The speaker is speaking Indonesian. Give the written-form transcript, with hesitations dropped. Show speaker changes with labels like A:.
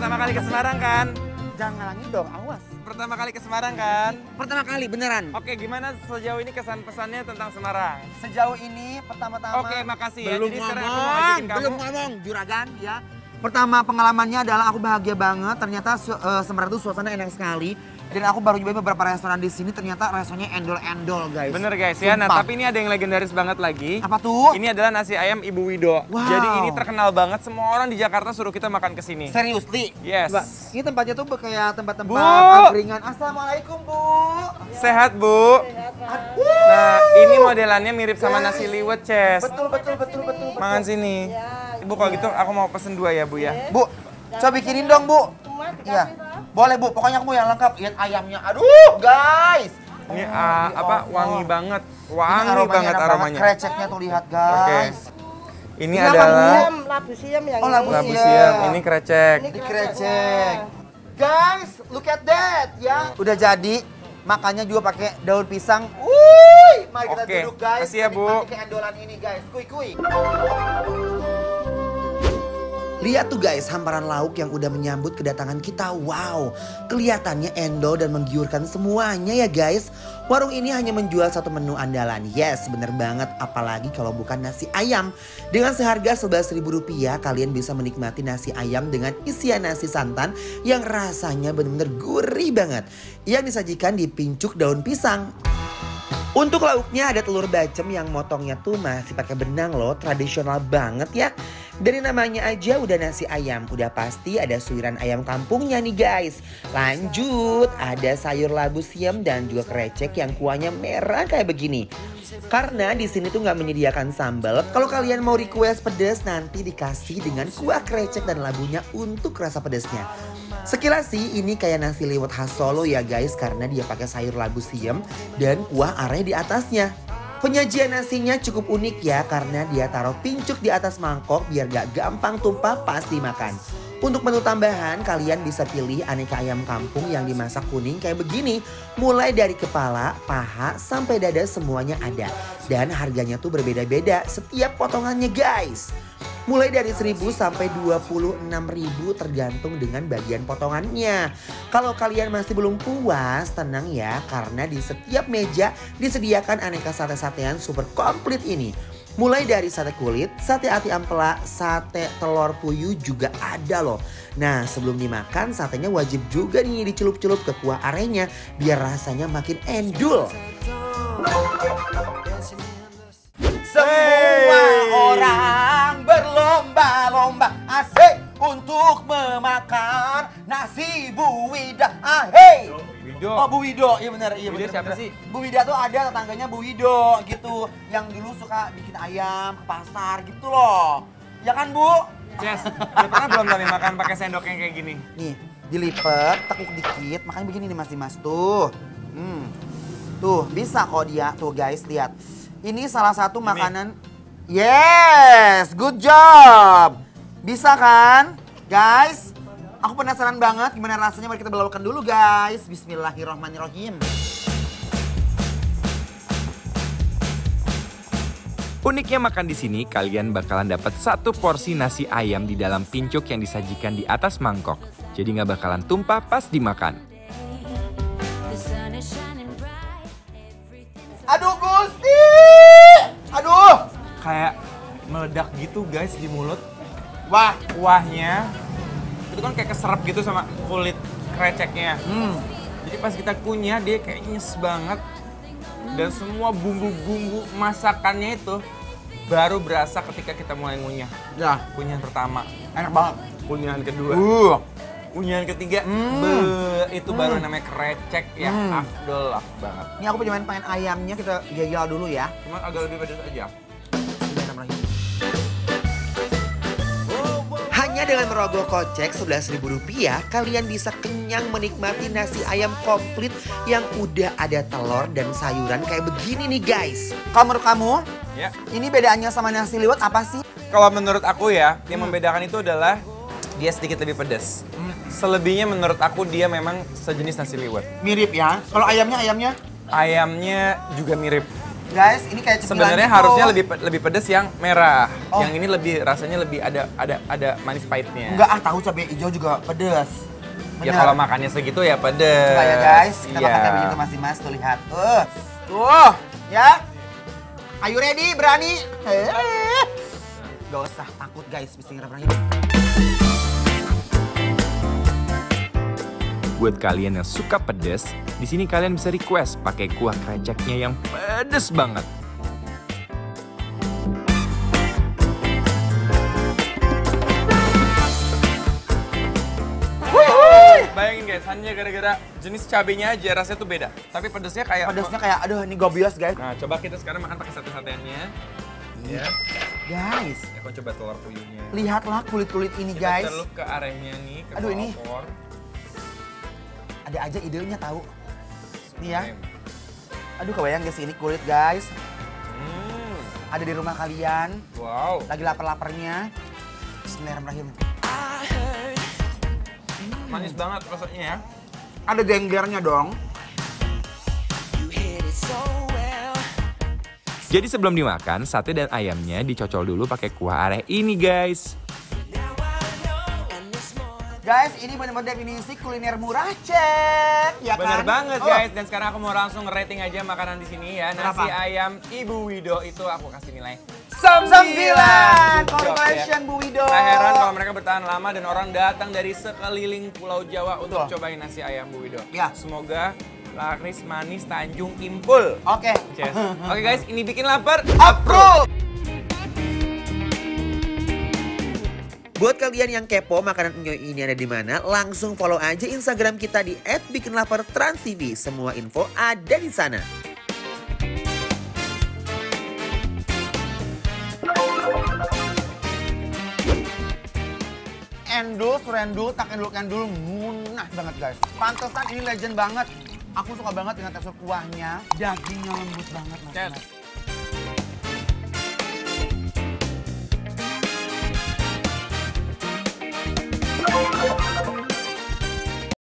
A: pertama kali ke Semarang kan?
B: Jangan ngalangin dong, awas.
A: Pertama kali ke Semarang kan?
B: Pertama kali, beneran.
A: Oke, gimana sejauh ini kesan pesannya tentang Semarang?
B: Sejauh ini pertama-tama.
A: Oke, makasih ya.
B: Belum
A: Jadi sekarang aku mau ngajakin kamu.
B: belum ngomong, juragan ya. Pertama pengalamannya adalah aku bahagia banget. Ternyata Semarang itu suasana enak sekali. Dan aku baru nyobain beberapa restoran di sini. Ternyata restorannya endol-endol, guys.
A: Bener guys ya. Nah,
B: Sumpah.
A: tapi ini ada yang legendaris banget lagi.
B: Apa tuh?
A: Ini adalah nasi ayam Ibu Wido.
B: Wow.
A: Jadi ini terkenal banget. Semua orang di Jakarta suruh kita makan ke sini.
B: Seriously?
A: Yes.
B: Coba, ini tempatnya tuh kayak tempat-tempat
A: Bu.
B: angkringan. Assalamualaikum, Bu.
A: Sehat, Bu. Nah, ini modelannya mirip sama nasi liwet, Ces.
B: Betul.
A: Makan sini. Ibu kalau gitu aku mau pesen 2 ya, Bu ya.
B: Bu, coba bikinin dong, Bu. Iya. Boleh, Bu. Pokoknya aku mau yang lengkap. Lihat ayamnya. Aduh, guys.
A: Ini wangi banget.
B: Ini
A: Wangi banget
B: enak
A: aromanya.
B: Kreceknya tuh lihat, guys.
A: Ini
B: Ini apa,
A: adalah
C: labu siam yang
B: Oh, labu
A: labu
B: siam.
A: siam. Ini krecek.
B: Ini krecek. Guys, look at that ya. Udah jadi. Makannya juga pakai daun pisang. Wuih, mari kita
A: Oke,
B: duduk, guys.
A: kasih ya, Bu.
B: Menikmati keendolan ini, guys. Kuy. Lihat tuh guys, hamparan lauk yang udah menyambut kedatangan kita. Wow, kelihatannya endol dan menggiurkan semuanya ya guys. Warung ini hanya menjual satu menu andalan. Yes, bener banget. Apalagi kalau bukan nasi ayam. Dengan seharga Rp11.000, kalian bisa menikmati nasi ayam dengan isian nasi santan yang rasanya bener-bener gurih banget. Yang disajikan di pincuk daun pisang. Untuk lauknya ada telur bacem yang motongnya tuh masih pakai benang loh, tradisional banget ya. Dari namanya aja udah nasi ayam, udah pasti ada suiran ayam kampungnya nih guys. Lanjut, ada sayur labu siam dan juga krecek yang kuahnya merah kayak begini. Karena di sini tuh nggak menyediakan sambal. Kalau kalian mau request pedas nanti dikasih dengan kuah krecek dan labunya untuk rasa pedasnya. Sekilas sih ini kayak nasi liwet khas Solo ya guys, karena dia pakai sayur labu siam dan kuah are di atasnya. Penyajian nasinya cukup unik ya, karena dia taruh pincuk di atas mangkok biar gak gampang tumpah pas dimakan. Untuk menu tambahan kalian bisa pilih aneka ayam kampung yang dimasak kuning kayak begini. Mulai dari kepala, paha, sampai dada semuanya ada. Dan harganya tuh berbeda-beda setiap potongannya guys. Mulai dari 1.000 sampai 26.000 tergantung dengan bagian potongannya. Kalau kalian masih belum puas, tenang ya, karena di setiap meja disediakan aneka sate-satean super komplit ini. Mulai dari sate kulit, sate ati ampela, sate telur puyuh juga ada loh. Nah, sebelum dimakan satenya wajib juga nih dicelup-celup ke kuah arenya biar rasanya makin endul. Semua orang berlomba-lomba asik untuk memakan nasi Bu Wida. Ahey.
A: Wido.
B: Oh, Bu Wido. Iya benar, iya
A: Wido
B: benar.
A: siapa
B: benar.
A: sih?
B: Bu Wida tuh ada tetangganya Bu Wido gitu, yang dulu suka bikin ayam ke pasar gitu loh. Ya kan, Bu?
A: Yes, udah pernah belum tadi makan pakai sendok yang kayak gini?
B: Nih, dilipet, tekuk dikit, makanya begini nih Mas Dimas tuh. Tuh, bisa kok dia. Tuh guys, lihat. Ini salah satu makanan. Yes, good job. Bisa kan? Guys, aku penasaran banget gimana rasanya. Mari kita belaukan dulu guys. Bismillahirrahmanirrahim.
A: Uniknya makan di sini, kalian bakalan dapat 1 porsi nasi ayam di dalam pincuk yang disajikan di atas mangkok. Jadi nggak bakalan tumpah pas dimakan.
B: Aduh Gusti! Aduh!
A: Kayak meledak gitu guys di mulut.
B: Wah,
A: Kuahnya itu kan kayak keserap gitu sama kulit kreceknya. Jadi pas kita kunyah dia kayak nyes banget. Dan semua bumbu-bumbu masakannya itu baru berasa ketika kita mulai ngunyah.
B: ya,
A: Kunyahan pertama,
B: enak banget.
A: kunyahan kedua,
B: Uh.
A: kunyahan ketiga, itu baru namanya krecek yang afdol banget.
B: Ini aku pengen ayamnya, kita gigil dulu ya.
A: Cuma agak lebih pedas aja.
B: Bismillahirrahmanirrahim. Hanya dengan merogoh kocek Rp11.000, kalian bisa kenyang menikmati nasi ayam komplit yang udah ada telur dan sayuran kayak begini nih guys. Kalau menurut kamu,
A: Ya.
B: ini bedaannya sama nasi liwet apa sih?
A: Kalau menurut aku ya, yang membedakan itu adalah dia sedikit lebih pedas. Selebihnya menurut aku dia memang sejenis nasi liwet.
B: Mirip ya. Kalau ayamnya?
A: Ayamnya juga mirip.
B: Guys, ini kayak cemilan
A: Sebenarnya
B: gitu.
A: harusnya lebih pedes yang merah.
B: Oh.
A: Yang ini rasanya lebih ada manis pahitnya.
B: Enggak, tahu cabai hijau juga pedes.
A: Ya kalau makannya segitu ya pedes.
B: Coba ya guys, kita
A: Iya.
B: makan cabai hijau masih mas, tuh lihat. Tuh, ya. Are you ready? Berani? Gak usah takut guys, bismillahirrahmanirrahim.
A: Buat kalian yang suka pedes, di sini kalian bisa request pakai kuah kreceknya yang pedes banget. Bayangin guys, hanya gara-gara jenis cabenya aja rasanya tuh beda. Tapi pedesnya kayak...
B: Aduh ini gobios guys.
A: Nah, coba kita sekarang makan pakai sate-satenya. Ya.
B: Guys,
A: Aku coba telur puyuhnya.
B: lihatlah kulit-kulit ini guys.
A: Kita celup ke arehnya nih, ke
B: Aduh, ini.
A: opor.
B: Ada aja idenya tahu. Nih ya.
A: Oke.
B: Aduh kebayang guys ini kulit guys.
A: Hmm.
B: Ada di rumah kalian.
A: Wow.
B: Lagi lapar-laparnya. Bismillahirrahmanirrahim.
A: Manis banget rasanya ya.
B: Ada genggernya dong.
A: Jadi sebelum dimakan, sate dan ayamnya dicocol dulu pakai kuah areh ini guys.
B: Guys, ini benar-benar definisi kuliner murah, cek. Ya
A: Bener
B: kan?
A: banget guys. Dan sekarang aku mau langsung rating aja makanan di sini ya. Nasi
B: Berapa?
A: ayam Ibu Wido itu aku kasih nilai 9.
B: 9. Congratulations Bu Wido.
A: Gak heran kalau mereka bertahan lama dan orang datang dari sekeliling Pulau Jawa untuk
B: Betul.
A: cobain nasi ayam Bu Wido.
B: Ya.
A: Semoga laris manis Tanjung Kimpul.
B: Oke.
A: Cheers. Oke guys, ini bikin lapar.
B: Approve.
C: Buat kalian yang kepo makanan Enyoy ini ada di mana, langsung follow aja Instagram kita di @bikinlapartransTV. Semua info ada di sana.
B: Endul, surendul, tak endul, kendul, munah banget guys. Pantesan ini legend banget. Aku suka banget dengan tekstur kuahnya. Dagingnya lembut banget mas.
A: Cheers.